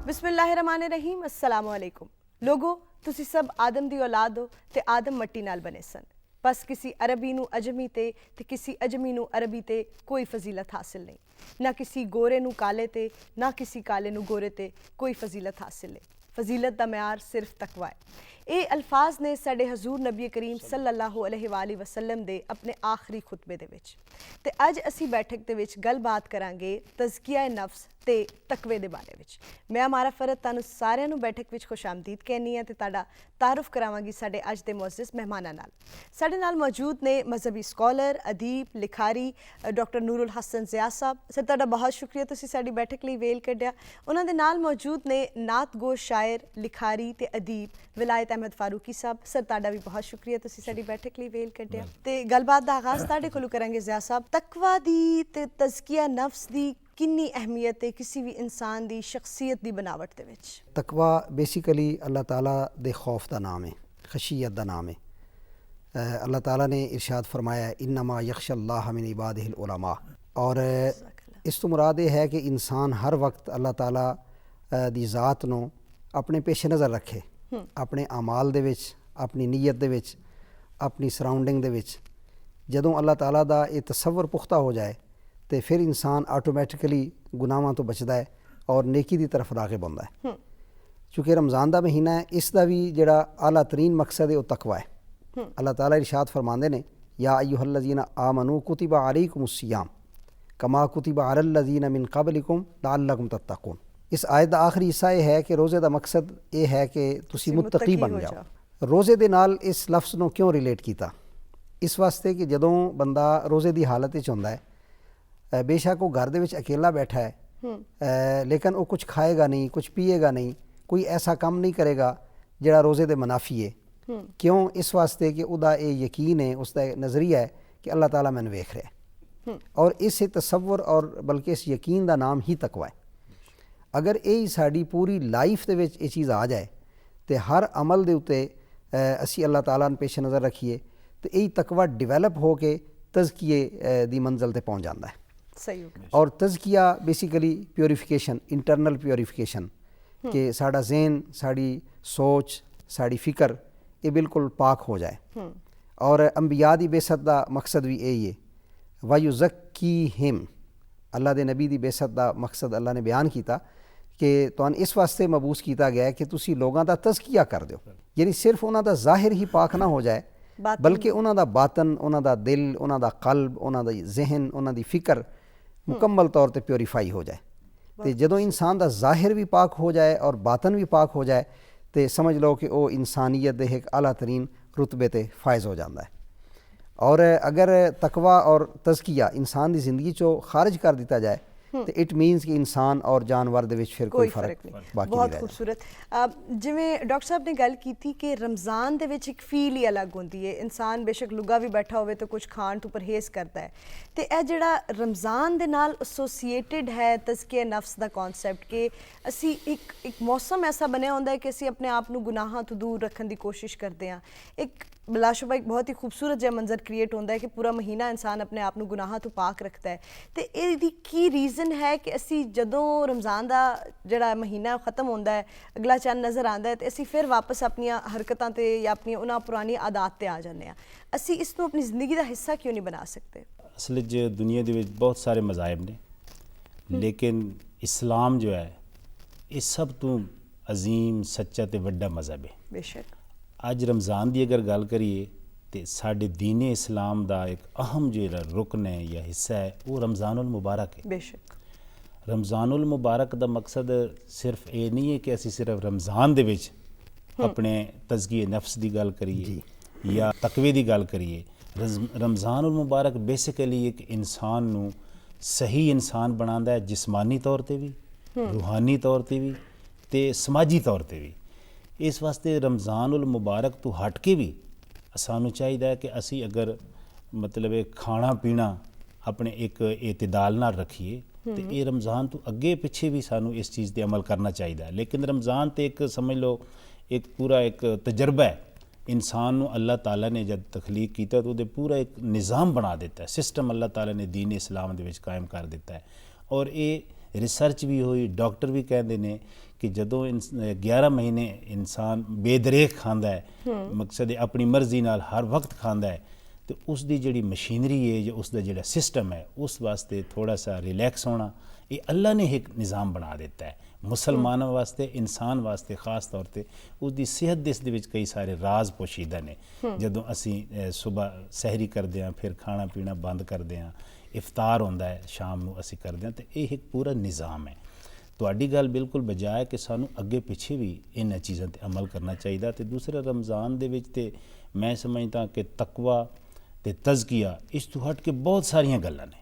बिस्मिल्लाहिर्रहमानिर्रहीम अस्सलाम वालेकुम। लोगो तुसी सब आदम दी औलाद हो ते आदम मट्टी नाल बने सन। बस किसी अरबी नू अजमी ते किसी अजमी नू अरबी ते कोई फजीलत हासिल नहीं। ना किसी गोरे नू काले ते ना किसी काले नू गोरे ते कोई फजीलत हासिल नहीं। फजीलत दा म्यार सिर्फ तकवा है। ये अल्फाज ने साडे हजूर नबी करीम सल्लल्लाहु अलैहि वसल्लम दे अपने आखिरी खुतबे दे विच ते अज असी बैठक दे विच गलबात करांगे तज़किया नफ्स ते तकवे दे बारे विच। मैं अमारा फरद तुहानू सारिआं नू बैठक विच खुश आमदीद कहनी है ते तुहाडा तारुफ करावांगी साडे अज दे मुअज़्ज़िज़ मेहमानां नाल। साडे नाल मौजूद ने मजहबी स्कॉलर अदीब लिखारी डॉक्टर नूरुल हसन ज़िया साहब। सर तुहाडा बहुत शुक्रिया तुसीं साडी बैठक लई वेल कड्ढिआ। उन्हां दे नाल मौजूद ने नात गो शायर लिखारी ते अदीब विलायत अहमद फारूकी साहब। सर तुहाडा भी बहुत शुक्रिया तुसीं साडी बैठक लई वेल कड्ढिआ। ते गलबात दा आगाज़ तुहाडे कोलों करांगे ज़िया साहब। तकवा दी ते तज़किया नफ्स दी किन्नी अहमियत है किसी भी इंसान दी शख्सियत दी बनावट दे विच? तकवा बेसिकली अल्लाह ताला दे खौफ दा नाम है, खशियत दा नाम है। अल्लाह ताला ने इरशाद फरमाया इन्नमा यख्शल्लाह मिन इबादिहिल उलमा। और इस तो मुराद ये है कि इंसान हर वक्त अल्लाह ताला दी ज़ात नूं अपने पेश नज़र रखे, अपने अमाल दे विच, अपनी नीयत दे विच, अपनी सराउंडिंग दे विच। जदों अल्लाह ताला दा ये तसव्वुर पुख्ता हो जाए तो फिर इंसान आटोमैटिकली गुनाहां तो बचता है और नेकी की तरफ राग़िब होंदा है। चूँकि रमज़ान का महीना है, इसका भी जिहड़ा आला तरीन मकसद है वह तकवा है। अल्लाह ताला इरशाद फरमांदे ने या अय्युहल्लज़ीना आमनू कुतिबा अलैकुमुस्सियाम कमा कुतिबा अलल्लज़ीना मिन क़ब्लिकुम लअल्लकुम तत्तक़ून। इस आयत का आखिरी हिस्सा यह है कि रोज़े का मकसद ये है कि तुसी मुत्तकी बन जाओ। रोज़े दे नाल इस लफ्ज़ नूं क्यों रिलेट किया? इस वास्ते कि जदों बंदा रोज़े की हालत विच हुंदा है, बेशक वो घर दे विच अकेला बैठा है, लेकिन वो कुछ खाएगा नहीं, कुछ पिएगा नहीं, कोई ऐसा काम नहीं करेगा जिहड़ा रोज़े दे मुनाफी है। क्यों? इस वास्ते कि उदा ये यकीन है, उसका नज़रिया है कि अल्लाह ताला मैनू वेख रहा है। और इस तसव्वुर और बल्कि इस यकीन का नाम ही तकवा है। अगर यही साड़ी पूरी लाइफ दे विच ये चीज़ आ जाए तो हर अमल दे उत्ते असी अल्लाह ताला नूं पेश नज़र रखिए तो यही तकवा डिवेलप हो के तज़किए दी मंजिल ते पहुँच जाता है। सही। और तज़किया बेसिकली प्योरीफिकेशन, इंटरनल प्योरीफिकेशन कि साड़ा ज़हन, साड़ी सोच, साड़ी फ़िक्र ये बिल्कुल पाक हो जाए। और अंबिया दी बेसत का मकसद भी यही है। वयुज़क्कीहिम, अल्लाह दे नबी दी बेसत का मकसद अल्लाह ने बयान किया कि तुहानूं इस वास्ते मबूस किया गया है कि तुसी लोगों का तज़किया कर दो। यानी सिर्फ उन्हां दा ज़ाहिर ही पाक ना हो जाए बल्कि उन्हां दा बातन, उन्हां दा दिल, उन्हां दा कल्ब, उन्हां दा जहन, उन्हां दी फ़िक्र मुकम्मल तौर पर प्योरीफाई हो जाए। तो जदों इंसान का ज़ाहिर भी पाक हो जाए और बातन भी पाक हो जाए तो समझ लो कि वह इंसानियत के एक आला तरीन रुतबे ते फायज़ हो जाता है। और अगर तकवा और तज़किया इंसान की ज़िंदगी चो खारिज कर दिता जाए तो इट मीनस कि इंसान और जानवर दे विच फिर कोई फ़र्क नहीं। बहुत खूबसूरत। जिवें डॉक्टर साहब ने गल की थी कि रमज़ान दे विच एक फील ही अलग होंदी है। इंसान बेशक लुगा भी बैठा होवे तो कुछ खाण तो परहेज़ करता है। तो यह जिहड़ा रमज़ान दे नाल एसोसीएटेड है तज़किया नफ्स दा कॉन्सैप्ट कि असी एक मौसम ऐसा बनिया होंदा है कि असी अपने आप नूं गुनाहां तो दूर रखने की कोशिश करते हैं। एक बिलाशुबा एक बहुत ही खूबसूरत जिहा मंजर क्रिएट होंदा है कि पूरा महीना इंसान अपने आप नूं गुनाहां तो पाक रखता है। तो इहदी की रीज़न है कि असी जदों रमज़ान का जिहड़ा महीना ख़त्म होंदा है, अगला चंद नज़र आंदा है तो असी फिर वापस अपनियां हरकतां ते या अपनी उन्हां पुरानी आदत ते आ जाने आ। असी इस नूं अपनी ज़िंदगी का हिस्सा क्यों नहीं बना सकते? असल च दुनिया दे विच बहुत सारे मज़ाहिब ने, लेकिन इस्लाम जो है ये सब तो अजीम सच्चा ते वड्डा मज़हब है। बेशक अज रमज़ान की अगर गल करिए तो साढ़े दीन इस्लाम का एक अहम जो रुकन है या हिस्सा है वो रमज़ानुल मुबारक है। बेशक रमज़ानुल मुबारक का मकसद सिर्फ ये नहीं है कि असी सिर्फ रमज़ान दे विच अपने तज़किए नफ्स की गल करिए या तकवे की गल करिए। रमज़ानुल मुबारक बेसिकली एक इंसान नूं सही इंसान बनाता है, जिस्मानी तौर पर भी, रूहानी तौर पर भी ते समाजी तौर पर भी। इस वास्ते रमज़ानुल मुबारक तो हट के भी सानू चाहिए कि असी अगर मतलब खाना पीना अपने एक एतदाल नाल रखिए तो ये रमज़ान तो अगे पिछे भी सानू इस चीज़ पर अमल करना चाहिए। लेकिन रमज़ान तो एक समझ लो एक पूरा एक तजर्बा है। इंसान नू अल्लाह ताला ने जब तखलीक किया तो वो पूरा एक निज़ाम बना देता है, सिस्टम अल्लाह ताला ने दीन इस्लाम दे विच कायम कर दिता है। और ये ਰਿਸਰਚ ਵੀ ਹੋਈ, ਡਾਕਟਰ ਵੀ ਕਹਿੰਦੇ ਨੇ ਕਿ ਜਦੋਂ 11 ਮਹੀਨੇ ਇਨਸਾਨ ਬੇਦਰੇਖ ਖਾਂਦਾ ਹੈ, ਮਕਸਦ ਹੈ ਆਪਣੀ ਮਰਜ਼ੀ ਨਾਲ ਹਰ ਵਕਤ ਖਾਂਦਾ ਹੈ, ਤੇ ਉਸ ਦੀ ਜਿਹੜੀ ਮਸ਼ੀਨਰੀ ਹੈ ਜਾਂ ਉਸ ਦਾ ਜਿਹੜਾ ਸਿਸਟਮ ਹੈ ਉਸ ਵਾਸਤੇ ਥੋੜਾ ਸਾ ਰਿਲੈਕਸ ਹੋਣਾ, ਇਹ ਅੱਲਾ ਨੇ ਇੱਕ ਨਿਜ਼ਾਮ ਬਣਾ ਦਿੱਤਾ ਹੈ ਮੁਸਲਮਾਨਾਂ ਵਾਸਤੇ, ਇਨਸਾਨ ਵਾਸਤੇ ਖਾਸ ਤੌਰ ਤੇ। ਉਸ ਦੀ ਸਿਹਤ ਦੇ ਇਸ ਦੇ ਵਿੱਚ ਕਈ ਸਾਰੇ ਰਾਜ਼ ਪੋਸ਼ੀਦਾ ਨੇ। ਜਦੋਂ ਅਸੀਂ ਸਵੇਰ ਸਹਿਰੀ ਕਰਦੇ ਹਾਂ, ਫਿਰ ਖਾਣਾ ਪੀਣਾ ਬੰਦ ਕਰਦੇ ਹਾਂ, ਇਫਤਾਰ ਹੁੰਦਾ ਹੈ ਸ਼ਾਮ ਨੂੰ ਅਸੀਂ ਕਰਦੇ ਹਾਂ, ਤੇ ਇਹ ਇੱਕ ਪੂਰਾ ਨਿਜ਼ਾਮ ਹੈ। ਤੁਹਾਡੀ ਗੱਲ ਬਿਲਕੁਲ ਬਜਾ ਹੈ ਕਿ ਸਾਨੂੰ ਅੱਗੇ ਪਿੱਛੇ ਵੀ ਇਹਨਾਂ ਚੀਜ਼ਾਂ ਤੇ ਅਮਲ ਕਰਨਾ ਚਾਹੀਦਾ। ਤੇ ਦੂਸਰਾ ਰਮਜ਼ਾਨ ਦੇ ਵਿੱਚ ਤੇ ਮੈਂ ਸਮਝਦਾ ਕਿ ਤਕਵਾ ਤੇ ਤਜ਼ਕੀਆ ਇਸ ਤੋਂ ਹਟ ਕੇ ਬਹੁਤ ਸਾਰੀਆਂ ਗੱਲਾਂ ਨੇ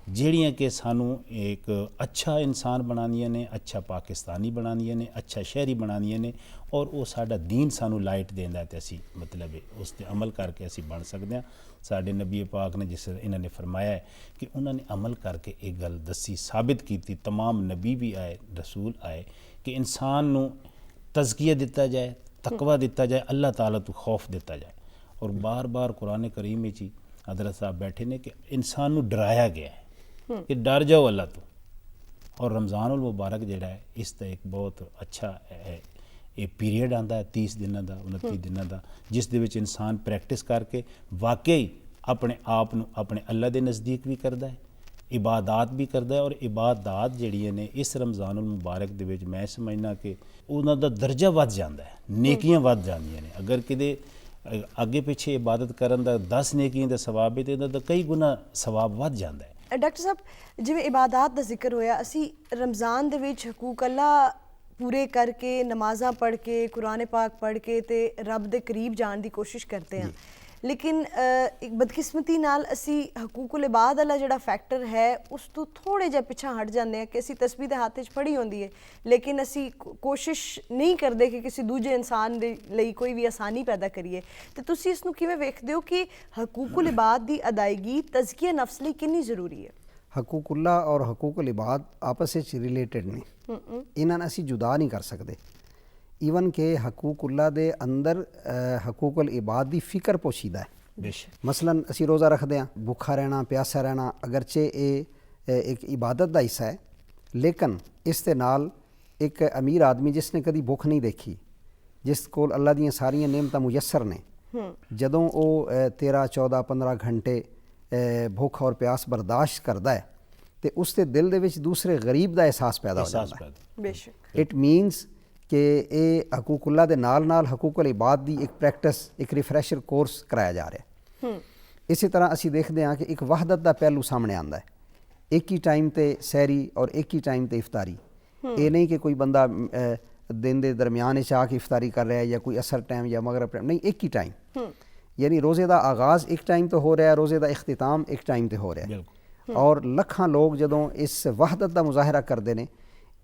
ਜਿਹੜੀਆਂ ਕਿ ਸਾਨੂੰ ਇੱਕ ਅੱਛਾ ਇਨਸਾਨ ਬਣਾਉਣੀਆਂ ਨੇ, ਅੱਛਾ ਪਾਕਿਸਤਾਨੀ ਬਣਾਉਣੀਆਂ ਨੇ, ਅੱਛਾ ਸ਼ਹਿਰੀ ਬਣਾਉਣੀਆਂ ਨੇ, ਔਰ ਉਹ ਸਾਡਾ ਦੀਨ ਸਾਨੂੰ ਲਾਈਟ ਦਿੰਦਾ ਤੇ ਅਸੀਂ ਮਤਲਬ ਉਸ ਤੇ ਅਮਲ ਕਰਕੇ ਅਸੀਂ ਬਣ ਸਕਦੇ ਹਾਂ। ਸਾਡੇ ਨਬੀ ਪਾਕ ਨੇ ਜਿਸ ਇਹਨਾਂ ਨੇ ਫਰਮਾਇਆ ਹੈ ਕਿ ਉਹਨਾਂ ਨੇ ਅਮਲ ਕਰਕੇ ਇਹ ਗੱਲ ਦੱਸੀ, ਸਾਬਿਤ ਕੀਤੀ, तमाम ਨਬੀ ਵੀ ਆਏ, ਰਸੂਲ ਆਏ, ਕਿ ਇਨਸਾਨ ਨੂੰ ਤਜ਼ਕੀਆ ਦਿੱਤਾ ਜਾਏ, ਤਕਵਾ ਦਿੱਤਾ ਜਾਏ, ਅੱਲਾਹ ਤਾਲਾ ਤੋਂ ਖੌਫ ਦਿੱਤਾ ਜਾਏ। ਔਰ ਬਾਰ-ਬਾਰ ਕੁਰਾਨ ਕਰੀਮ ਵਿੱਚ ਹੀ ਹਜ਼ਰਤ ਸਾਹਿਬ बैठे ने कि इंसान ਨੂੰ ਡਰਾਇਆ ਗਿਆ ਹੈ कि डर जाओ अल्लाह तो। और रमज़ानुल मुबारक ਜਿਹੜਾ ਹੈ ਇਸ ਦਾ ਇੱਕ ਬਹੁਤ ਅੱਛਾ ਇਹ ਪੀਰੀਅਡ ਆਉਂਦਾ ਹੈ 30 ਦਿਨਾਂ ਦਾ, 29 ਦਿਨਾਂ ਦਾ, ਜਿਸ ਦੇ ਵਿੱਚ ਇਨਸਾਨ ਪ੍ਰੈਕਟਿਸ ਕਰਕੇ ਵਾਕਈ ਆਪਣੇ ਆਪ ਨੂੰ ਆਪਣੇ ਅੱਲਾ ਦੇ ਨਜ਼ਦੀਕ ਵੀ ਕਰਦਾ ਹੈ, ਇਬਾਦਤ ਵੀ ਕਰਦਾ ਹੈ। ਔਰ ਇਬਾਦਤ ਜਿਹੜੀਆਂ ਨੇ ਇਸ ਰਮਜ਼ਾनुल ਮੁਬਾਰਕ ਦੇ ਵਿੱਚ ਮੈਂ ਸਮਝਣਾ ਕਿ ਉਹਨਾਂ ਦਾ ਦਰਜਾ ਵੱਧ ਜਾਂਦਾ ਹੈ, ਨੇਕੀਆਂ ਵੱਧ ਜਾਂਦੀਆਂ ਨੇ। ਅਗਰ ਕਿਤੇ ਅੱਗੇ ਪਿੱਛੇ ਇਬਾਦਤ ਕਰਨ ਦਾ 10 ਨੇਕੀਆਂ ਦਾ ਸਵਾਬ ਹੈ ਤੇ ਇਹਨਾਂ ਦਾ ਕਈ ਗੁਣਾ ਸਵਾਬ ਵੱਧ ਜਾਂਦਾ ਹੈ। ਡਾਕਟਰ ਸਾਹਿਬ, ਜਿਵੇਂ ਇਬਾਦਤ ਦਾ ਜ਼ਿਕਰ ਹੋਇਆ, ਅਸੀਂ ਰਮਜ਼ਾਨ ਦੇ ਵਿੱਚ ਹਕੂਕ ਅੱਲਾ ਪੂਰੇ ਕਰਕੇ, ਨਮਾਜ਼ਾਂ ਪੜ੍ਹ ਕੇ, ਕੁਰਾਨ ਪਾਕ ਪੜ੍ਹ ਕੇ ਤੇ ਰੱਬ ਦੇ ਕਰੀਬ ਜਾਣ ਦੀ ਕੋਸ਼ਿਸ਼ ਕਰਦੇ ਹਾਂ, ਲੇਕਿਨ ਇੱਕ ਬਦਕਿਸਮਤੀ ਨਾਲ ਅਸੀਂ ਹਕੂਕੁਲ ਇਬਾਦ ਵਾਲਾ ਜਿਹੜਾ ਫੈਕਟਰ ਹੈ ਉਸ ਤੋਂ ਥੋੜ੍ਹੇ ਜਿਹਾ ਪਿੱਛਾ ਹਟ ਜਾਂਦੇ ਹਾਂ ਕਿ ਅਸੀਂ ਤਸਬੀਹ ਦੇ ਹੱਥ 'ਚ ਫੜੀ ਹੁੰਦੀ ਹੈ, ਲੇਕਿਨ ਅਸੀਂ ਕੋਸ਼ਿਸ਼ ਨਹੀਂ ਕਰਦੇ ਕਿ ਕਿਸੇ ਦੂਜੇ ਇਨਸਾਨ ਦੇ ਲਈ ਕੋਈ ਵੀ ਆਸਾਨੀ ਪੈਦਾ ਕਰੀਏ। ਤੇ ਤੁਸੀਂ ਇਸ ਨੂੰ ਕਿਵੇਂ ਵੇਖਦੇ ਹੋ ਕਿ ਹਕੂਕੁਲ ਇਬਾਦ ਦੀ ਅਦਾਇਗੀ ਤਜ਼ਕੀਆ ਨਫਸ ਲਈ ਕਿੰਨੀ ਜ਼ਰੂਰੀ ਹੈ? ਹਕੂਕੁल्ला और हकूकुल इबाद आपस में रिलेटेड ने, इन्हां असी जुदा नहीं कर सकते। ਈਵਨ ਕਿ ਹਕੂਕੁल्ला ਦੇ ਅੰਦਰ ਹਕੂਕੁਲ ਇਬਾਦ ਦੀ ਫਿਕਰ ਪੋਸ਼ੀਦਾ ਹੈ। ਮਸਲਨ ਅਸੀਂ ਰੋਜ਼ਾ ਰੱਖਦੇ ਹਾਂ, ਭੁੱਖਾ ਰਹਿਣਾ, ਪਿਆਸਾ ਰਹਿਣਾ, ਅਗਰਚੇ ਇਹ ਇੱਕ ਇਬਾਦਤ ਦਾ ਹਿੱਸਾ ਹੈ, ਲੇਕਿਨ ਇਸ ਦੇ ਨਾਲ ਇੱਕ ਅਮੀਰ ਆਦਮੀ ਜਿਸ ਨੇ ਕਦੀ ਭੁੱਖ ਨਹੀਂ ਦੇਖੀ, ਜਿਸ ਕੋਲ ਅੱਲਾ ਦੀਆਂ ਸਾਰੀਆਂ ਨਿਅਮਤਾਂ ਮੁਯੱਸਰ ਨੇ, ਜਦੋਂ ਉਹ 13, 14, 15 ਘੰਟੇ ਭੁੱਖ ਔਰ ਪਿਆਸ ਬਰਦਾਸ਼ਤ ਕਰਦਾ ਹੈ ਤੇ ਉਸ ਦੇ ਦਿਲ ਦੇ ਵਿੱਚ ਦੂਸਰੇ ਗਰੀਬ ਦਾ ਅਹਿਸਾਸ ਪੈਦਾ ਹੋ ਜਾਂਦਾ ਹੈ। ਬੇਸ਼ੱਕ ਇਟ ਮੀਨਸ ਕਿ ਇਹ ਹਕੂਕੁल्ला ਦੇ ਨਾਲ ਨਾਲ ਹਕੂਕੁਲ ਇਬਾਦ ਦੀ ਇੱਕ ਪ੍ਰੈਕਟਿਸ, ਇੱਕ ਰਿਫਰੈਸ਼ਰ ਕੋਰਸ ਕਰਾਇਆ ਜਾ ਰਿਹਾ। ਇਸੇ ਤਰ੍ਹਾਂ ਅਸੀਂ ਦੇਖਦੇ ਹਾਂ ਕਿ ਇੱਕ ਵਹਦਤ ਦਾ ਪਹਿਲੂ ਸਾਹਮਣੇ ਆਉਂਦਾ ਹੈ। ਇੱਕ ਹੀ ਟਾਈਮ ਤੇ ਸਹਿਰੀ ਔਰ ਇੱਕ ਹੀ ਟਾਈਮ ਤੇ ਇਫਤਾਰੀ। ਇਹ ਨਹੀਂ ਕਿ ਕੋਈ ਬੰਦਾ दिन ਦੇ ਦਰਮਿਆਨ ਵਿੱਚ ਆ ਕੇ ਇਫਤਾਰੀ ਕਰ ਰਿਹਾ ਹੈ ਜਾਂ ਕੋਈ ਅਸਰ ਟਾਈਮ ਜਾਂ ਮਗਰਬ ਟਾਈਮ, ਨਹੀਂ, ਇੱਕ ਹੀ ਟਾਈਮ। ਯਾਨੀ ਰੋਜ਼ੇ ਦਾ ਆਗਾਜ਼ ਇੱਕ ਟਾਈਮ ਤੇ ਹੋ ਰਿਹਾ, ਰੋਜ਼ੇ ਦਾ ਇਖਤਤਾਮ ਇੱਕ ਟਾਈਮ ਤੇ ਹੋ ਰਿਹਾ। ਔਰ ਲੱਖਾਂ ਲੋਕ ਜਦੋਂ ਇਸ ਵਹਦਤ ਦਾ ਮੁਜ਼ਾਹਰਾ ਕਰਦੇ ਨੇ,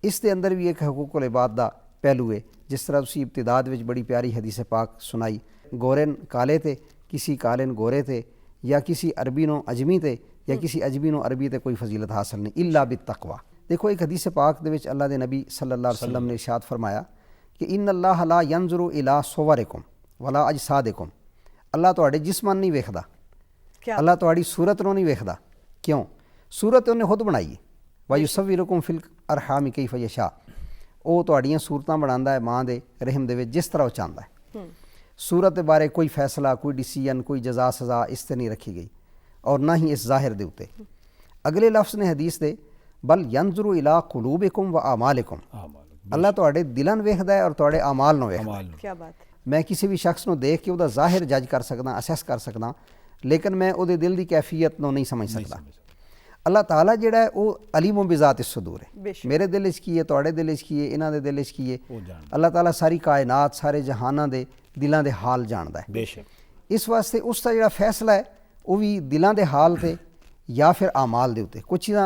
ਇਸ ਦੇ ਅੰਦਰ ਵੀ ਇੱਕ ਹਕੂਕੁਲ ਇਬਾਦ ਦਾ ਪਹਿਲੂ ਹੈ। ਜਿਸ ਤਰ੍ਹਾਂ ਤੁਸੀਂ ਇਬਤਦਾ ਦੇ ਵਿੱਚ ਬੜੀ ਪਿਆਰੀ ਹਦੀਸ ਪਾਕ ਸੁਣਾਈ, ਗੋਰਨ ਕਾਲੇ ਤੇ किसी कालिन गोरे थे या किसी अरबी नो अजमी थे या किसी अजमी नो अरबी ते कोई फजीलत हासिल नहीं इल्ला बित्तक़वा। देखो एक हदीस पाक दे विच अल्लाह दे नबी सल्लल्लाहु अलैहि वसल्लम ने इरशाद फरमाया कि इन्ना अल्लाह ला यंजुरु इला सुवरिकुम वला अजसादिकुम। अल्लाह तुहाडे जिस्म नहीं वेखदा, अल्लाह तुहाडी सूरत नो नहीं वेखदा। क्यों? सूरत उन्हें खुद बनाई है। वयुसव्विरुकुम फिल अरहाम कैफ यशा। ਉਹ ਤੁਹਾਡੀਆਂ ਸੂਰਤਾਂ ਬਣਾਉਂਦਾ ਹੈ ਮਾਂ ਦੇ ਰਹਿਮ ਦੇ ਵਿੱਚ ਜਿਸ ਤਰ੍ਹਾਂ ਉਹ ਚਾਹੁੰਦਾ ਹੈ। सूरत के बारे कोई फैसला, कोई डिसीजन, कोई जजा सज़ा इस ते नहीं रखी गई और ना ही इस ज़ाहिर दे उत्ते। अगले लफ्ज़ ने हदीस दे बल यंजुरु इला कुलूबिकुम व आमालिकुम। अल्लाह तुहाडे दिलां नूं वेखदा है और तुहाडे आमाल नूं वेखदा है। क्या बात है। मैं किसी भी शख्स नूं देख के उहदा ज़ाहिर जज कर सकदा, असैस कर सकदा, लेकिन मैं उहदे दिल दी कैफियत नूं नहीं समझ सकदा। अल्लाह ताला जिहड़ा है वह अलीम बिज़ात इस-सुदूर है। मेरे दिल च की है, तुहाडे दिल च की है, इन्हां दे दिल च की है। अल्लाह ताला सारी कायनात, सारे जहानां दे दिलों के हाल जानता है। बेशक इस वास्ते उसका जो फैसला है वह भी दिलों के हाल से या फिर आमाल के उत्ते। कुछ चीज़ां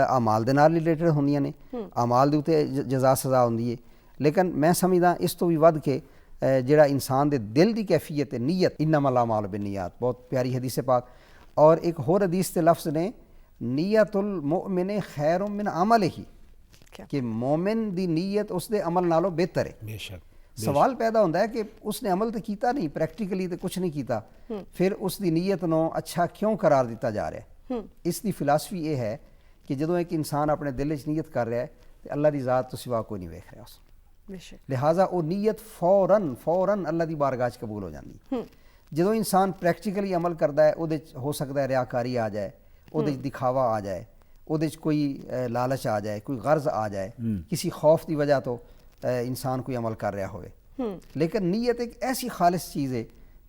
आमाल के नाल रिलेटेड होंदियां ने, आमाल के उत्ते जजा सज़ा होंदी है, लेकिन मैं समझदा इस तो भी वध के जिहड़ा इंसान के दिल की कैफियत है, नीयत, इन्नमल अमाल बिन्नियात, बहुत प्यारी हदीस पाक। और एक होर हदीस के लफ्ज़ ने नीयतुल मुमिन खैरुम मिन अमलिही, कि मोमिन की नीयत उसके अमल नालों बेहतर है। बेशक सवाल पैदा होता है कि उसने अमल तो किया नहीं, प्रैक्टिकली तो कुछ नहीं किया, फिर उसकी नीयत नो अच्छा क्यों करार दिता जा रहा है। इसकी फिलासफी ये है ਕਿ ਜਦੋਂ ਇੱਕ ਇਨਸਾਨ ਆਪਣੇ ਦਿਲ 'ਚ ਨੀਅਤ ਕਰ ਰਿਹਾ ਹੈ ਤੇ ਅੱਲਾ ਦੀ ਜ਼ਾਤ ਤੋਂ ਸਿਵਾ ਕੋਈ ਨਹੀਂ ਵੇਖ ਰਿਹਾ ਉਸ ਨੂੰ। ਬੇਸ਼ੱਕ ਲਿਹਾਜ਼ਾ ਉਹ ਨੀਅਤ ਫੌਰਨ ਅੱਲਾ ਦੀ ਬਾਰਗਾਹ 'ਚ ਕਬੂਲ ਹੋ ਜਾਂਦੀ ਹੈ। ਜਦੋਂ ਇਨਸਾਨ ਪ੍ਰੈਕਟੀਕਲੀ ਅਮਲ ਕਰਦਾ ਹੈ ਉਹਦੇ 'ਚ ਹੋ ਸਕਦਾ ਹੈ ਰਿਆਕਾਰੀ ਆ ਜਾਏ, ਉਹਦੇ 'ਚ ਦਿਖਾਵਾ ਆ ਜਾਏ, ਉਹਦੇ 'ਚ ਕੋਈ ਲਾਲਚ ਆ ਜਾਏ, ਕੋਈ ਗਰਜ਼ ਆ ਜਾਏ, किसी खौफ की वजह तो इंसान कोई अमल कर रहा होवे। लेकिन नीयत एक ऐसी खालिस चीज़ है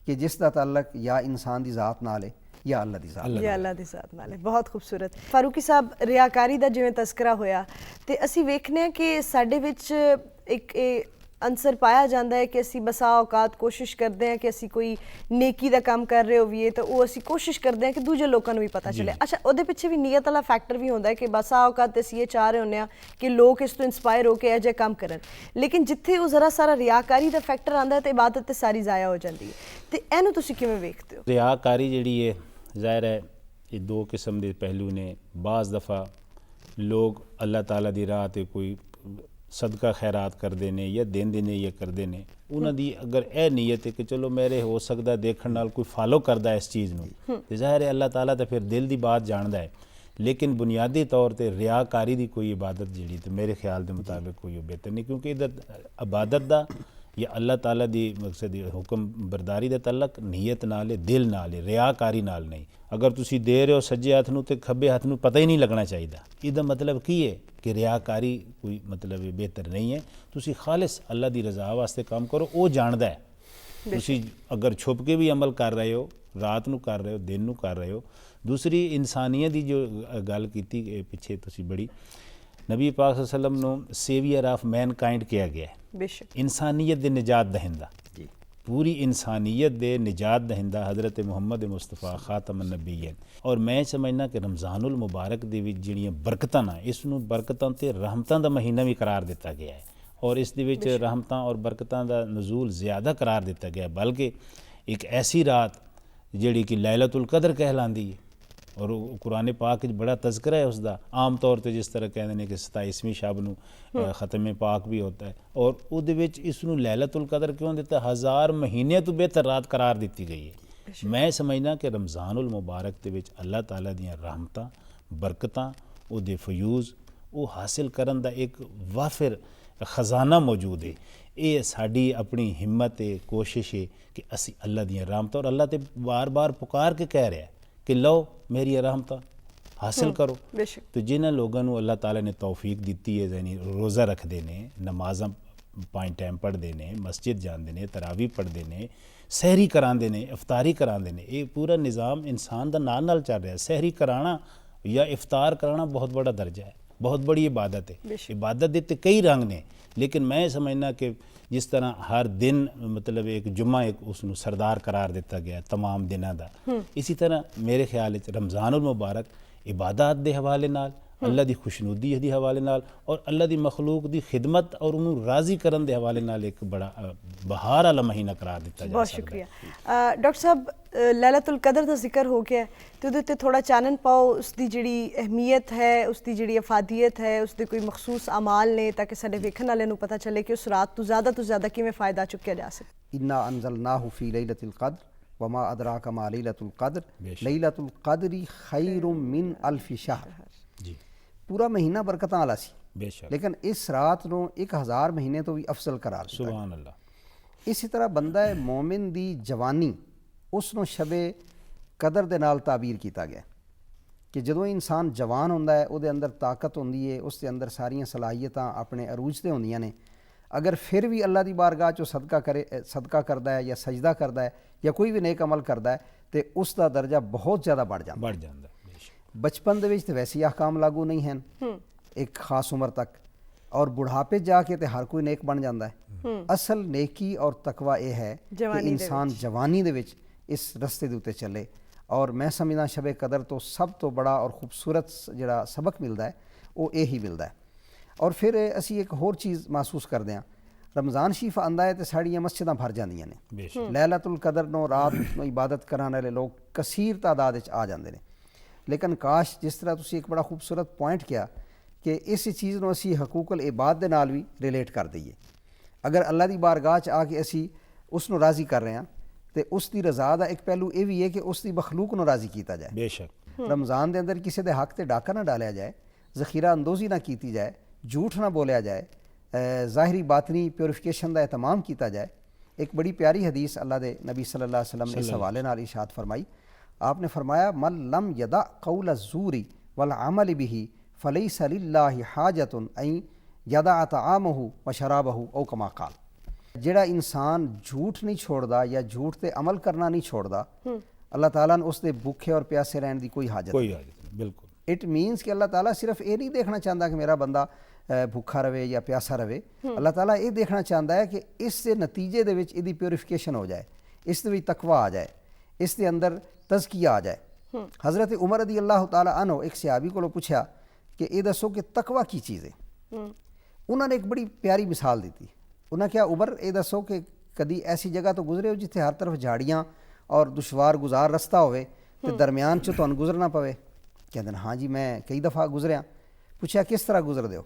कि जिसका ताल्लुक या इंसान की ज़ात नाल है या अल्लाह ਦੀ ਜ਼ਾਤ ਜਾਂ ਅੱਲਾ ਦੀ ਜ਼ਾਤ ਨਾਲ ਹੈ। ਬਹੁਤ ਖੂਬਸੂਰਤ। ਫਾਰੂਕੀ ਸਾਹਿਬ, ਰਿਆਕਾਰੀ ਦਾ ਜਿਵੇਂ ਤਜ਼ਕਰਾ ਹੋਇਆ ਤੇ ਅਸੀਂ ਵੇਖਨੇ ਹਾਂ ਕਿ ਸਾਡੇ ਵਿੱਚ ਇੱਕ ਇਹ ਅੰਸਰ ਪਾਇਆ ਜਾਂਦਾ ਹੈ ਕਿ ਅਸੀਂ ਬਸਾ ਔਕਾਤ ਕੋਸ਼ਿਸ਼ ਕਰਦੇ ਹਾਂ ਕਿ ਅਸੀਂ ਕੋਈ ਨੇਕੀ ਦਾ ਕੰਮ ਕਰ ਰਹੇ ਹੋਈਏ ਤਾਂ ਉਹ ਅਸੀਂ ਕੋਸ਼ਿਸ਼ ਕਰਦੇ ਹਾਂ ਕਿ ਦੂਜੇ ਲੋਕਾਂ ਨੂੰ ਵੀ ਪਤਾ ਚੱਲੇ। ਅੱਛਾ, ਉਹਦੇ ਪਿੱਛੇ ਵੀ ਨੀਅਤ ਵਾਲਾ ਫੈਕਟਰ ਵੀ ਹੁੰਦਾ ਹੈ ਕਿ ਬਸਾ ਔਕਾਤ ਅਸੀਂ ਇਹ ਚਾਹ ਰਹੇ ਹੁੰਦੇ ਹਾਂ ਕਿ ਲੋਕ ਇਸ ਤੋਂ ਇੰਸਪਾਇਰ ਹੋ ਕੇ ਇਹ ਜਿਹੇ ਕੰਮ ਕਰਨ, ਲੇਕਿਨ ਜਿੱਥੇ ਉਹ ਜ਼ਰਾ ਸਾਰਾ ਰਿਆਕਾਰੀ ਦਾ ਫੈਕਟਰ ਆਉਂਦਾ ਹੈ ਤੇ ਇਬਾਦਤ ਤੇ ਸਾਰੀ ਜ਼ਾਇਆ ਹੋ ਜਾਂਦੀ ਹੈ। ਤੇ ਇਹਨੂੰ ਤੁਸੀਂ ਕਿਵੇਂ ਵੇਖਦੇ ਹੋ? ਰਿਆਕਾਰੀ ਜਿਹੜੀ ਹੈ ਜ਼ਾਹਿਰ ਹੈ ਇਹ ਦੋ ਕਿਸਮ ਦੇ ਪਹਿਲੂ ਨੇ। ਬਾਜ਼ ਦਫਾ ਲੋਕ ਅੱਲਾਹ ਤਾਲਾ ਦੀ ਰਾਹ ਤੇ ਕੋਈ ਸਦਕਾ ਖੈਰਾਤ ਕਰਦੇ ਨੇ ਜਾਂ ਦਿੰਦੇ ਨੇ ਜਾਂ ਕਰਦੇ ਨੇ, ਉਹਨਾਂ ਦੀ ਅਗਰ ਇਹ ਨੀਅਤ ਹੈ ਕਿ ਚਲੋ ਮੇਰੇ ਹੋ ਸਕਦਾ ਦੇਖਣ ਨਾਲ ਕੋਈ ਫਾਲੋ ਕਰਦਾ ਇਸ ਚੀਜ਼ ਨੂੰ, ਤੇ ਜ਼ਾਹਿਰ ਹੈ ਅੱਲਾਹ ਤਾਲਾ ਤਾਂ ਫਿਰ ਦਿਲ ਦੀ ਬਾਤ ਜਾਣਦਾ ਹੈ। ਲੇਕਿਨ ਬੁਨਿਆਦੀ ਤੌਰ ਤੇ ਰਿਆਕਾਰੀ ਦੀ ਕੋਈ ਇਬਾਦਤ ਜਿਹੜੀ ਤੇ ਮੇਰੇ ਖਿਆਲ ਦੇ ਮੁਤਾਬਿਕ ਕੋਈ ਬਿਹਤਰ ਨਹੀਂ, ਕਿਉਂਕਿ ਇਹਦਾ ਇਬਾਦਤ ਦਾ ਜਾਂ ਅੱਲਾਹ ਤਾਲਾ ਦੀ ਮਕਸਦ ਹੁਕਮ ਬਰਦਾਰੀ ਦਾ ਤਲਕ ਨੀਅਤ ਨਾਲ ਹੈ, ਦਿਲ ਨਾਲ ਹੈ, ਰਿਆਕਾਰੀ ਨਾਲ ਨਹੀਂ। ਅਗਰ ਤੁਸੀਂ ਦੇ ਰਹੇ ਹੋ ਸੱਜੇ ਹੱਥ ਨੂੰ ਤੇ ਖੱਬੇ ਹੱਥ ਨੂੰ ਪਤਾ ਹੀ ਨਹੀਂ ਲੱਗਣਾ ਚਾਹੀਦਾ, ਇਹਦਾ ਮਤਲਬ ਕੀ ਹੈ ਕਿ ਰਿਆਕਾਰੀ ਕੋਈ ਮਤਲਬ ਬਿਹਤਰ ਨਹੀਂ ਹੈ। ਤੁਸੀਂ ਖਾਲਿਸ ਅੱਲਾ ਦੀ ਰਜ਼ਾ ਵਾਸਤੇ ਕੰਮ ਕਰੋ, ਉਹ ਜਾਣਦਾ ਹੈ। ਤੁਸੀਂ ਅਗਰ ਛੁਪ ਕੇ ਵੀ ਅਮਲ ਕਰ ਰਹੇ ਹੋ, ਰਾਤ ਨੂੰ ਕਰ ਰਹੇ ਹੋ, ਦਿਨ ਨੂੰ ਕਰ ਰਹੇ ਹੋ। ਦੂਸਰੀ ਇਨਸਾਨੀਅਤ ਦੀ ਜੋ ਗੱਲ ਕੀਤੀ ਪਿੱਛੇ ਤੁਸੀਂ ਬੜੀ, ਨਬੀ ਪਾਕ ਸੱਲਮ ਨੂੰ ਸੇਵੀਅਰ ਆਫ ਮੈਨਕਾइंड ਕਿਹਾ ਗਿਆ ਹੈ। ਬੇਸ਼ੱਕ ਇਨਸਾਨੀਅਤ ਦੇ ਨਿਜਾਤ ਦਹਿੰਦਾ, पूरी इंसानियत दे निजात दहिंदा हज़रत मुहम्मद मुस्तफ़ा खातम नबीयन। और मैं समझना कि रमज़ानुल मुबारक दे विच जिहड़ियां बरकतां ना, इसनूं बरकतां ते रहमतां दा महीना भी करार दिता गया है और इस दे विच रहमतां और बरकतां दा नज़ूल ज़्यादा करार दिता गया, बल्कि एक ऐसी रात जिहड़ी कि लैलतुल कदर कहलांदी है और कुरान पाक बड़ा तज़करा है उसका। आम तौर पर जिस तरह कहते हैं कि 27वीं शब नूं ख़त्म पाक भी होता है और उहदे विच इसनूं लैलतुल कदर क्यों दिता, 1000 महीने तो बेहतर रात करार दी गई है। मैं समझना कि रमज़ानुल मुबारक दे विच अल्लाह ताला दीयां रहमतां बरकतां उहदे फयूज़ वो हासिल करन दा एक वाफिर खजाना मौजूद है। ये साड़ी अपनी हिम्मत है, कोशिश है कि असी अल्लाह दीयां रहमतां, और अल्लाह ते बार बार पुकार के कह रहा है कि लो मेरी रहमतां हासिल करो। तो जिन्होंने लोगों अल्लाह ताला ने तौफीक दी है, यानी रोज़ा रखते हैं, नमाज़ां 5 टाइम पढ़ते हैं, मस्जिद जाते हैं, तरावी पढ़ते हैं, सहरी कराते हैं, इफ्तारी कराते हैं, ये पूरा निज़ाम इंसान का नाल चल रहा है। सहरी कराना या इफ्तार कराना बहुत बड़ा दर्जा है, बहुत बड़ी इबादत है। इबादत के कई रंग ने, लेकिन मैं समझना कि जिस तरह हर दिन मतलब एक जुम्मा एक उसनूं सरदार करार दिता गया तमाम दिनों का, इसी तरह मेरे ख्याल रमज़ानुल मुबारक इबादत के हवाले नाल, अल्लाह की खुशनुदी के हवाले नाल और अल्लाह की मखलूक की खिदमत और उन्होंने राज़ी करन दे हवाले नाल एक बड़ा बहार वाला महीना करार दिता जा सकता है। बहुत शुक्रिया डॉक्टर साहब। लैलतुल कदर का जिक्र हो गया तो उहदे ते थोड़ा चानन पाओ, उसकी जिहड़ी अहमियत है, उसकी जिहड़ी अफादियत है, उसके कोई मखसूस अमाल ने, ताकि साडे वेखण वाले नूं पता चले कि उस रात तो ज़्यादा किवें फ़ायदा चुक्या जा सके। इन्ना अंज़लनाहु फ़ी लैलतिल क़द्र वमा अदराका मा लैलतुल क़द्र लैलतुल क़द्री खैरुम मिन अल्फ़ि शहर। पूरा महीना बरकतां वाला सी, बेशक, लेकिन इस रात नूं 1000 महीने तो भी अफजल करार दिता। सुभान अल्लाह। इसी तरह बंदा मोमिन दी जवानी उसनों शबे कदर दे नाल ताबीर किया गया कि जदों इंसान जवान होंदा है, उहदे अंदर ताकत होंदी है, उसके अंदर सारियां सलाहियतां अपने अरूज ते होंदियां ने। अगर फिर भी अल्लाह दी बारगाह चो सदका करदा है या सजदा करदा है या कोई भी नेक अमल करदा है तो उसका दर्जा बहुत ज़्यादा बढ़ जाता है। बचपन दे विच ते वैसे ही अहकाम लागू नहीं हैं एक खास उम्र तक, और बुढ़ापे जाके तो हर कोई नेक बन जाता है। असल नेकी और तकवा यह है कि इंसान जवानी दे विच इस रस्ते दे उत्ते चले। और मैं समझदा शबे कदर तो सब तो बड़ा और खूबसूरत जिहड़ा सबक मिलता है वो यही मिलता है। और फिर असी एक होर चीज़ महसूस करते हैं, रमज़ान शरीफ आंदा है तो साड़ियाँ मस्जिदां भर जांदियां ने। लैलतुल कदर नूं रात नूं इबादत कराने वाले लोग कसीर तादाद विच आ जाते हैं। लेकिन काश जिस तरह तुसी एक बड़ा खूबसूरत पॉइंट किया कि इस चीज़ नूं असी हकूकुल इबाद दे नाल भी रिलेट कर दईए। अगर अल्लाह दी बारगाह च आके असी उसनूं राज़ी कर रहे हैं तो उसकी रज़ा का एक पहलू ये भी है कि उसकी मखलूक नूं राज़ी किया जाए। बेशक रमज़ान के अंदर किसी के हक से डाका ना डालिया जाए ज़ख़ीरा अंदोज़ी ना की जाए, झूठ ना बोलिया जाए, ज़ाहिरी बातनी प्योरीफिकेशन का एहतमाम किया जाए। एक बड़ी प्यारी हदीस अल्लाह के नबी सल्लल्लाहु अलैहि वसल्लम ने इस हवाले नाल इरशाद फरमाई। आपने फरमाया, मल लम यदा कौल ज़ूरी वल अमल बिही फलैसा लिल्लाहि हाजतुन अन यदा तआमहु व शराबहु औ कमा क़ाल। जिहड़ा इंसान झूठ नहीं छोड़दा या झूठ ते अमल करना नहीं छोड़दा, अल्लाह ताला ने उसके भूखे और प्यासे रहने की कोई हाजत नहीं। बिल्कुल। इट मीनस कि अल्लाह ताला सिर्फ ये नहीं देखना चाहता कि मेरा बंदा भूखा रवे या प्यासा रवे। अल्लाह ताला ये देखना चाहता है कि इससे नतीजे दे विच इहदी प्योरीफिकेशन हो जाए, इस दे विच तकवा आ जाए, इस दे अंदर तज़किया आ जाए। हज़रत उमर रज़ी अल्लाह ताला अन्हु एक सहाबी को पूछा कि ये दसो कि तकवा की चीज़ है। उन्होंने एक बड़ी प्यारी मिसाल दी थी। उन्हें क्या, उमर ये दसो कि कभी ऐसी जगह तो गुजरे हो जिथे हर तरफ झाड़ियाँ और दुशवार गुजार रस्ता होवे ते दरम्यान च तुहानूं गुजरना पवे? कहते हैं हाँ जी, मैं कई दफ़ा गुजरिया। पूछा किस तरह गुजरदे हो?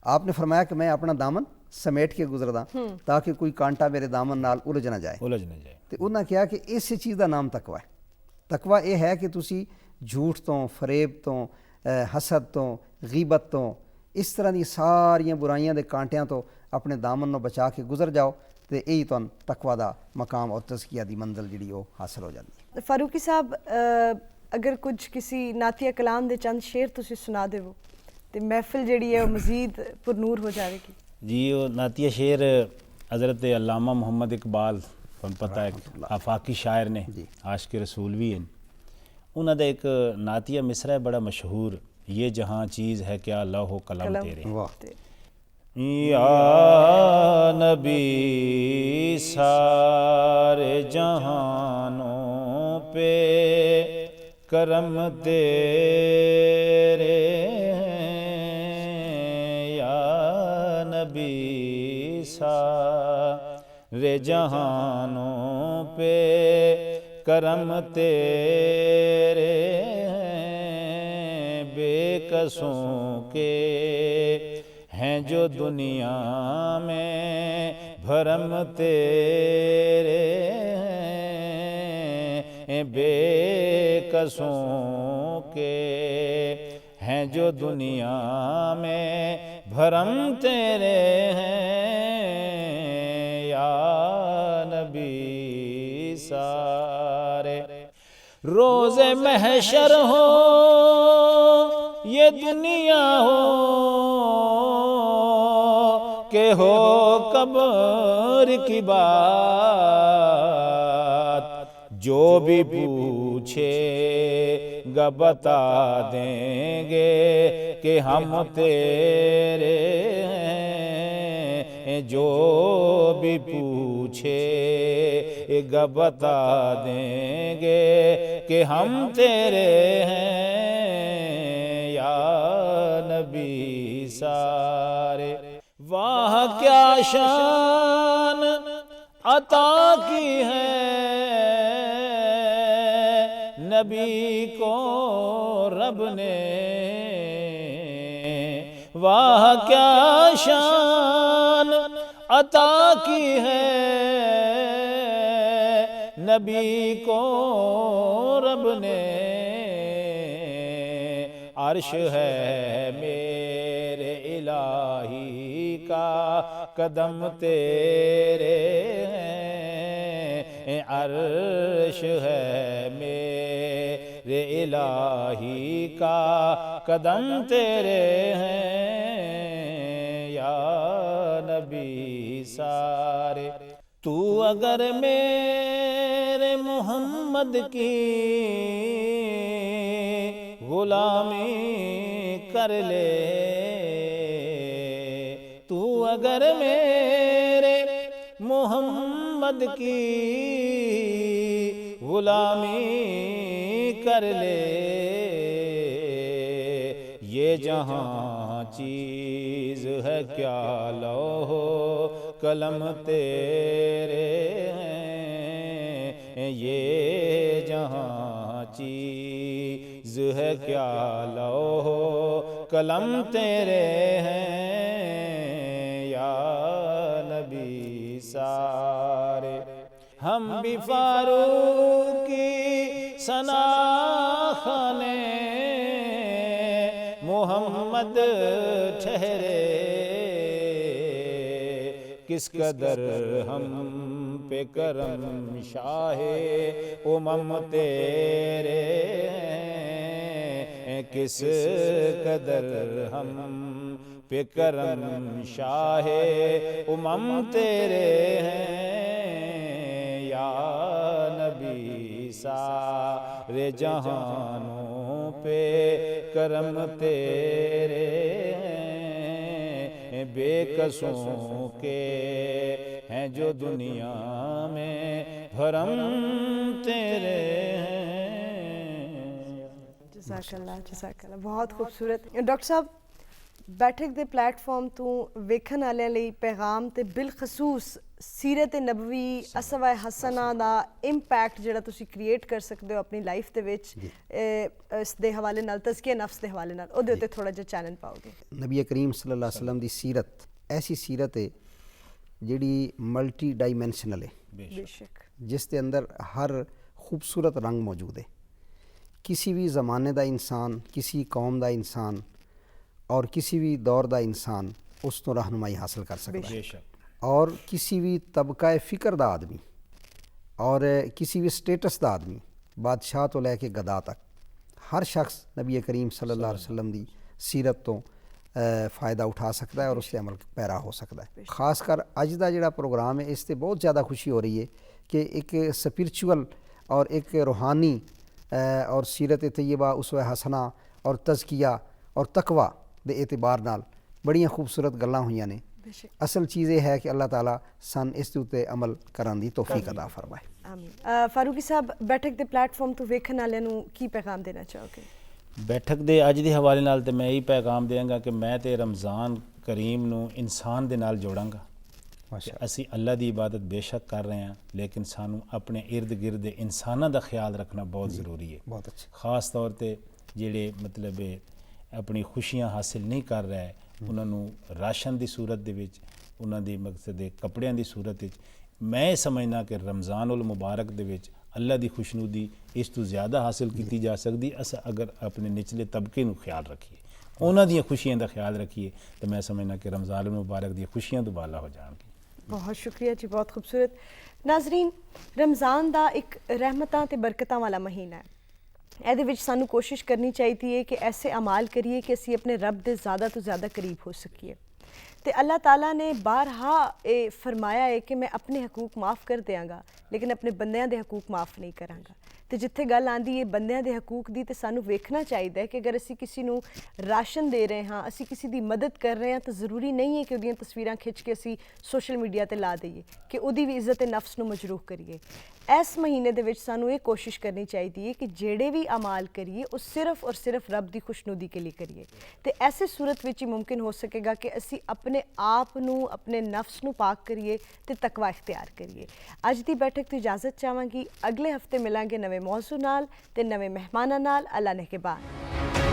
आपने फरमाया कि मैं अपना दामन समेट के गुजरदा ताकि कोई कांटा मेरे दामन नाल उलझ ना जाए। तो उन्हें कहा कि इस चीज़ का नाम तकवा है। तकवा यह है कि तुसी झूठ तो, फरेब तो, हसद तो, गीबत तो, इस तरह दी सारियां बुराइयां दे कांटियां तो अपने दामन नूं बचा के गुजर जाओ, तो यही तुहानूं तकवा दा मकाम और तज़किया दी मंजिल जिहड़ी वो हासिल हो जाती है। फारूकी साहब, अगर कुछ किसी नातिया कलाम दे चंद शेर तुसी सुना देवो तो महफिल जिहड़ी है वो मज़ीद पुरनूर हो जाएगी। जी, वो नातिया शेर हज़रत अल्लामा मोहम्मद इकबाल, तुहानूं पता है आफाकी शायर ने, आशिक रसूल भी हैं। उन्हां दा एक नातिया मिसरा है बड़ा मशहूर, ये जहाँ चीज़ है क्या लौहो कलम तेरे। या नबी सारे जहानों पे करम तेरे, या नबी सारे जहानों पे करम तेरे, बेकसों के हैं जो दुनिया में भरम तेरे, बेकसों के हैं जो दुनिया में भरम तेरे हैं, या नबी सारे। रोज़े महशर हो ये दुनिया हो के हो कब्र की बात, जो भी पूछेगा बता देंगे कि हम तेरे हैं, जो भी पूछेगा बता देंगे कि हम तेरे हैं, या नबी सारे। वाह क्या शान अता की है नबी को रब ने, वाह क्या शान अता की है नबी को रब ने। अर्श है मेरे इलाही का कदम तेरे हैं, अर्श है मेरे इलाही का कदम तेरे हैं, या नबी सारे। तू अगर मेरे मोहम्मद की गुलामी कर ले, तू अगर मेरे मोहम्मद की गुलामी कर ले, ये जहाँ चीज़ है क्या लौहो कलम तेरे हैं, ये जहाँ चीज़ है क्या लौहो कलम तेरे हैं, या नबी सारे। हम भी फारूकी सना खाने मोहम्मद ठहरे, किस कदर हम पे करम शाहे उमम तेरे हैं, किस कदर हम पे करम शाहे उमम तेरे हैं। या नबी सारे जहानों पे करम तेरे हैं, बेकसों के हैं जो दुनिया में भरम तेरे हैं। ਜਜ਼ਾਕੱਲਾ ਜਜ਼ਾਕੱਲਾ, ਬਹੁਤ ਖੂਬਸੂਰਤ। ਡਾਕਟਰ ਸਾਹਿਬ, ਬੈਠਕ ਦੇ ਪਲੇਟਫਾਰਮ ਤੋਂ ਵੇਖਣ ਵਾਲਿਆਂ ਲਈ ਪੈਗਾਮ ਤੇ ਬਿਲਖਸੂਸ ਸੀਰਤ ਨਬਵੀ ਅਸਵਾ ਹਸਨਾ ਦਾ ਇੰਪੈਕਟ ਜਿਹੜਾ ਤੁਸੀਂ ਕ੍ਰੀਏਟ ਕਰ ਸਕਦੇ ਹੋ ਆਪਣੀ ਲਾਈਫ ਦੇ ਵਿੱਚ, ਇਸ ਦੇ ਹਵਾਲੇ ਨਾਲ, ਤਜ਼ਕੀਆ ਨਫਸ ਦੇ ਹਵਾਲੇ ਨਾਲ, ਉਹਦੇ ਉੱਤੇ ਥੋੜਾ ਜਿਹਾ ਚਾਨਣ ਪਾਓਗੇ? ਨਬੀ ਕਰੀਮ ਸੱਲੱਲਾਹੁ ਅਲੈहि ਵਸੱਲਮ ਦੀ ਸੀਰਤ ਐਸੀ ਸੀਰਤ ਹੈ ਜਿਹੜੀ ਮਲਟੀ ਡਾਈਮੈਂਸ਼ਨਲ ਹੈ, ਬੇਸ਼ੱਕ, जिस के अंदर हर खूबसूरत रंग मौजूद है। किसी भी ज़माने का इंसान, किसी कौम का इंसान और किसी भी दौर का इंसान उस तो रहनुमाई हासिल कर सकता है। बेशक। और किसी भी तबका फ़िक्र का आदमी और किसी भी स्टेटस का आदमी, बादशाह तो लैके गदा तक, हर शख्स नबी करीम सल्लल्लाहु अलैहि वसल्लम की सीरत तो फ़ायदा उठा सकता है और उससे अमल पैरा हो सकता है। खासकर अज का जोड़ा प्रोग्राम है, इससे बहुत ज़्यादा खुशी हो रही है कि एक स्पिरिचुअल और एक रूहानी और सीरत तैयबा उसवा हसना और तज़किया और तकवा दे एतबार नाल बड़ियां खूबसूरत गल्लां होईयां ने। असल चीज़ ये है कि अल्लाह ताला सन इस दे उत्ते अमल करन दी तौफीक अता फरमाए। आमीन। फारूकी साहब, बैठक के प्लेटफार्म तो वेखण वालियां नूं की पैगाम देना चाहोगे? बैठक दे अज दे हवाले नाल ते मैं यही पैगाम देंगा कि मैं ते रमज़ान करीम नूं इंसान दे नाल जोड़ांगा। असी अल्लाह दी इबादत बेशक कर रहे हैं, लेकिन सानू अपने इर्द गिर्द इंसानां दा ख्याल रखना बहुत ज़रूरी है। बहुत अच्छा। खास तौर ते जेड़े मतलब अपनी खुशियां हासिल नहीं कर रहे, उन्हां नूं राशन दी सूरत दे विच, उन्हां दी मकसद कपड़ियां दी सूरत विच, मैं समझना कि रमज़ान उल मुबारक दे विच अल्लाह दी खुशनुदी इस तो ज़्यादा हासिल की जा सकती अस अगर अपने निचले तबके नूं ख्याल रखिए, उन्हां दियां खुशियां दा ख्याल रखिए, तो मैं समझना कि रमज़ान उल मुबारक दी खुशियां दुबाला हो जाएंगी। बहुत शुक्रिया जी, बहुत खूबसूरत। नाजरीन, रमज़ान का एक रहमतां ते बरकतां वाला महीना है। ਇਹਦੇ ਵਿੱਚ ਸਾਨੂੰ ਕੋਸ਼ਿਸ਼ ਕਰਨੀ ਚਾਹੀਦੀ ਹੈ ਕਿ ਐਸੇ ਅਮਾਲ ਕਰੀਏ ਕਿ ਅਸੀਂ ਆਪਣੇ ਰੱਬ ਦੇ ਜ਼ਿਆਦਾ ਤੋਂ ਜ਼ਿਆਦਾ ਕਰੀਬ ਹੋ ਸਕੀਏ। ਤੇ ਅੱਲਾਹ ਤਾਲਾ ਨੇ ਬਾਰਹਾ ਇਹ ਫਰਮਾਇਆ ਹੈ ਕਿ ਮੈਂ ਆਪਣੇ ਹਕੂਕ ਮਾफ़ ਕਰ ਦਿਆਂਗਾ, ਲੇਕਿਨ ਆਪਣੇ ਬੰਦਿਆਂ ਦੇ ਹਕੂਕ ਮਾफ़ ਨਹੀਂ ਕਰਾਂਗਾ। ਤੇ ਜਿੱਥੇ ਗੱਲ ਆਂਦੀ ਹੈ ਬੰਦਿਆਂ ਦੇ ਹਕੂਕ ਦੀ, ਤੇ ਸਾਨੂੰ ਵੇਖਣਾ ਚਾਹੀਦਾ ਹੈ ਕਿ ਅਗਰ ਅਸੀਂ ਕਿਸੇ ਨੂੰ ਰਾਸ਼ਨ ਦੇ ਰਹੇ ਹਾਂ, ਅਸੀਂ ਕਿਸੇ ਦੀ ਮਦਦ ਕਰ ਰਹੇ ਹਾਂ, ਤਾਂ ਜ਼ਰੂਰੀ ਨਹੀਂ ਹੈ ਕਿ ਉਹਦੀਆਂ ਤਸਵੀਰਾਂ ਖਿੱਚ ਕੇ ਅਸੀਂ ਸੋਸ਼ਲ ਮੀਡੀਆ ਤੇ ਲਾ ਦਈਏ, ਕਿ ਉਹਦੀ ਵੀ ਇੱਜ਼ਤ ਨਫਸ ਨੂੰ ਮਜਰੂਹ ਕਰੀਏ। ਇਸ ਮਹੀਨੇ ਦੇ ਵਿੱਚ ਸਾਨੂੰ ਇਹ ਕੋਸ਼ਿਸ਼ ਕਰਨੀ ਚਾਹੀਦੀ ਹੈ ਕਿ ਜਿਹੜੇ ਵੀ ਅਮਾਲ ਕਰੀਏ ਉਹ ਸਿਰਫ ਔਰ ਸਿਰਫ ਰੱਬ ਦੀ ਖੁਸ਼ਨੂਦੀ ਕੇ ਲਈ ਕਰੀਏ। ਤੇ ਐਸੇ ਸੂਰਤ ਵਿੱਚ ਹੀ ਮੁਮਕਿਨ ਹੋ ਸਕੇਗਾ ਕਿ ਅਸੀਂ ਆਪਣੇ ਆਪ ਨੂੰ, ਆਪਣੇ ਨਫਸ ਨੂੰ ਪਾਕ ਕਰੀਏ ਤੇ ਤਕਵਾ ਇਖਤਿਆਰ ਕਰੀਏ। ਅੱਜ ਦੀ ਬੈਠਕ ਤੋਂ ਇਜਾਜ਼ਤ ਚਾਹਾਂਗੀ। ਅਗਲੇ ਹਫਤੇ ਮਿਲਾਂਗੇ ਨਵੇਂ ਮੌਜ਼ੂ ਨਾਲ ਤੇ ਨਵੇਂ ਮਹਿਮਾਨਾਂ ਨਾਲ। ਅੱਲਾ ਨੇ ਕੇ ਬਾਦ।